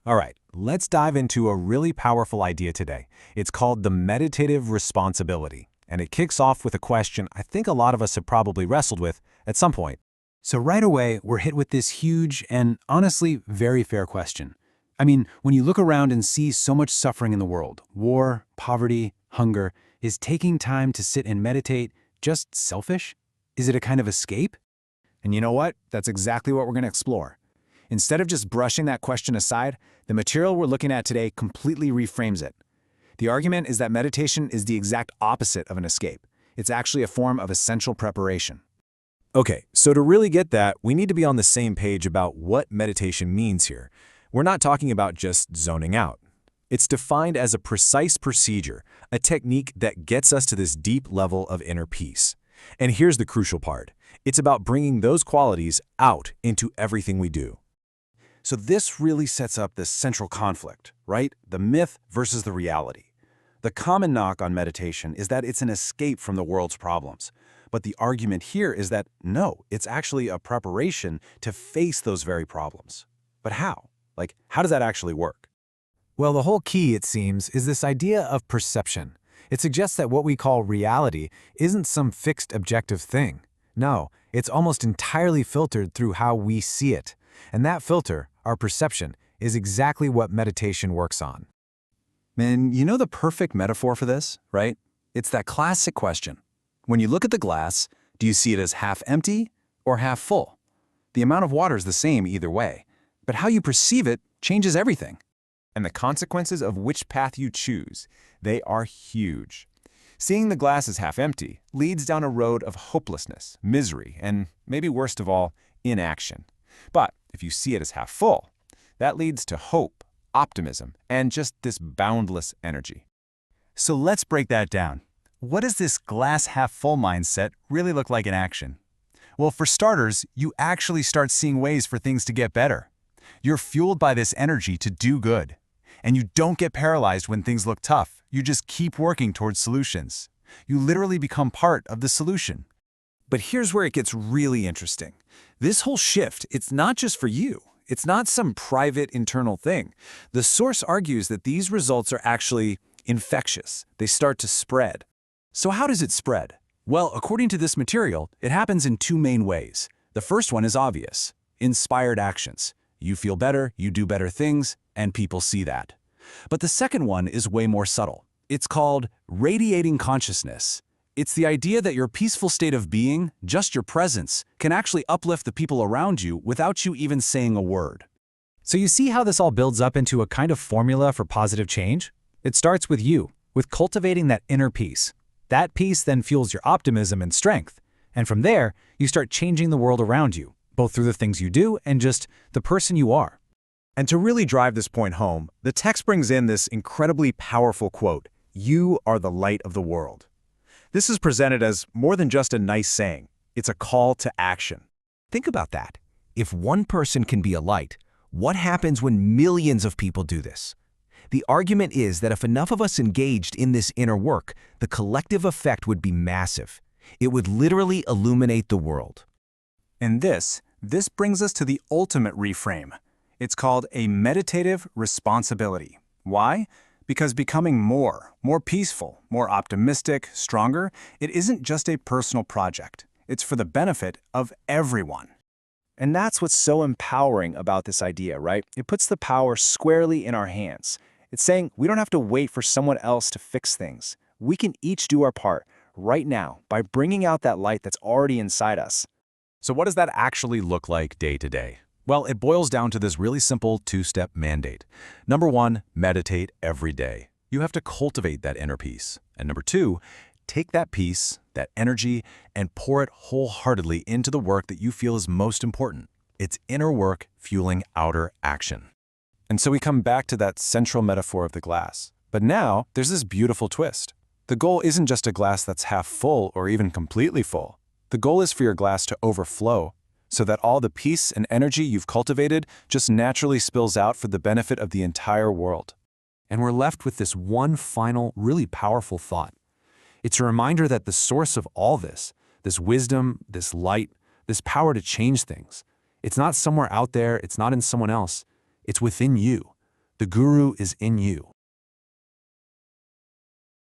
All right, let's dive into a really powerful idea today. It's called the meditative responsibility, and it kicks off with a question I think a lot of us have probably wrestled with at some point. So right away, we're hit with this huge and honestly very fair question. I mean, when you look around and see so much suffering in the world, war, poverty, hunger, is taking time to sit and meditate just selfish? Is it a kind of escape? And you know what? That's exactly what we're going to explore. Instead of just brushing that question aside, the material we're looking at today completely reframes it. The argument is that meditation is the exact opposite of an escape. It's actually a form of essential preparation. Okay, so to really get that, we need to be on the same page about what meditation means here. We're not talking about just zoning out. It's defined as a precise procedure, a technique that gets us to this deep level of inner peace. And here's the crucial part. It's about bringing those qualities out into everything we do. So this really sets up this central conflict, right? The myth versus the reality. The common knock on meditation is that it's an escape from the world's problems. But the argument here is that no, it's actually a preparation to face those very problems. But how? How does that actually work? Well, the whole key, it seems, is this idea of perception. It suggests that what we call reality isn't some fixed objective thing. No, it's almost entirely filtered through how we see it. And that filter, our perception, is exactly what meditation works on. And you know the perfect metaphor for this, right? It's that classic question. When you look at the glass, do you see it as half empty or half full? The amount of water is the same either way, but how you perceive it changes everything. And the consequences of which path you choose, they are huge. Seeing the glass as half empty leads down a road of hopelessness, misery, and maybe worst of all, inaction. But if you see it as half full, that leads to hope, optimism, and just this boundless energy. So let's break that down. What does this glass half full mindset really look like in action? Well, for starters, you actually start seeing ways for things to get better. You're fueled by this energy to do good. And you don't get paralyzed when things look tough. You just keep working towards solutions. You literally become part of the solution. But here's where it gets really interesting. This whole shift, it's not just for you. It's not some private internal thing. The source argues that these results are actually infectious. They start to spread. So how does it spread? Well, according to this material, it happens in two main ways. The first one is obvious: inspired actions. You feel better, you do better things, and people see that. But the second one is way more subtle. It's called radiating consciousness. It's the idea that your peaceful state of being, just your presence, can actually uplift the people around you without you even saying a word. So you see how this all builds up into a kind of formula for positive change? It starts with you, with cultivating that inner peace. That peace then fuels your optimism and strength. And from there, you start changing the world around you, both through the things you do and just the person you are. And to really drive this point home, the text brings in this incredibly powerful quote: "You are the light of the world." This is presented as more than just a nice saying. It's a call to action. Think about that. If one person can be a light, what happens when millions of people do this? The argument is that if enough of us engaged in this inner work, the collective effect would be massive. It would literally illuminate the world. And this brings us to the ultimate reframe. It's called a meditative responsibility. Why? Because becoming more peaceful, more optimistic, stronger, it isn't just a personal project. It's for the benefit of everyone. And that's what's so empowering about this idea, right? It puts the power squarely in our hands. It's saying we don't have to wait for someone else to fix things. We can each do our part right now by bringing out that light that's already inside us. So what does that actually look like day to day? Well, it boils down to this really simple two-step mandate. Number one, meditate every day. You have to cultivate that inner peace. And number two, take that peace, that energy, and pour it wholeheartedly into the work that you feel is most important. It's inner work fueling outer action. And so we come back to that central metaphor of the glass. But now there's this beautiful twist. The goal isn't just a glass that's half full or even completely full. The goal is for your glass to overflow, so that all the peace and energy you've cultivated just naturally spills out for the benefit of the entire world. And we're left with this one final, really powerful thought. It's a reminder that the source of all this wisdom, this light, this power to change things, it's not somewhere out there, it's not in someone else, it's within you. The guru is in you.